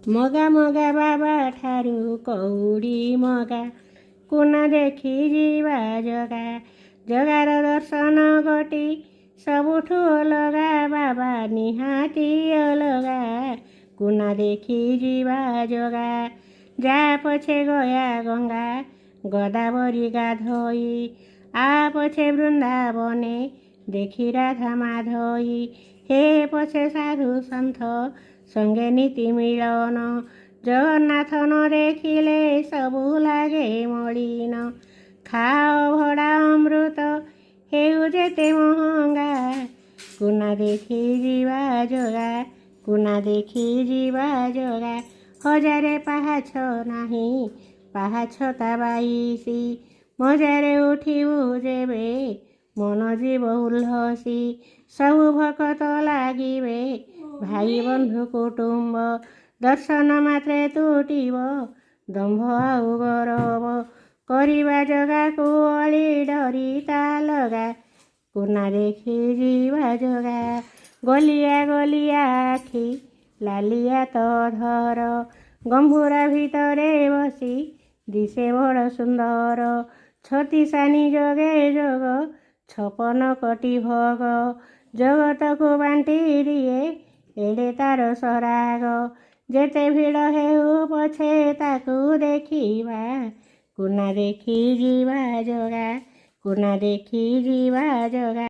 मगा मगा बाबा ठारू कौड़ी मगा कुना देखी जीवा जगा जगार दर्शन गटी सबुठु अलगा बाबा निहाती अलगा कुना देखी जीवा जगा जा पछे गया गंगा गदावरी गाधोई आ पछे वृंदावने देखी राधा माधोई हे पछे साधु सन्थ संगे नीति मिलन जगन्नाथ न देखिले सबु लागे मलिन खाओ भड़ा अमृत हेउ जेते महंगा कुना देखी जीवा जगा कुना देखी जीवा जगा हजारे पाहाछ नाही पाहाछ ता बाईसी मजारे उठिबु जेबे मन जीव उल्लसी सबु भकत लागिबे भाई बंधु कुटुंब दर्शन मात्रे तुटिब दम्भ आउ गरब करिबा जगाकु अली डरी ता लगा कुना देखी जीवा जगा गलिया गलिया आखि लालिया तो धर गंभूरा भितरे बसी दिसे बड़ सुंदर छत्तीसानी जगे जग छपन कोटी भोग जगत को बांटी दिए एड़े तार सराग जेते भिड़ हेउ पछे ताकू देखिबा कुना देखी जीवा जगा कुना देखी जीवा जगा।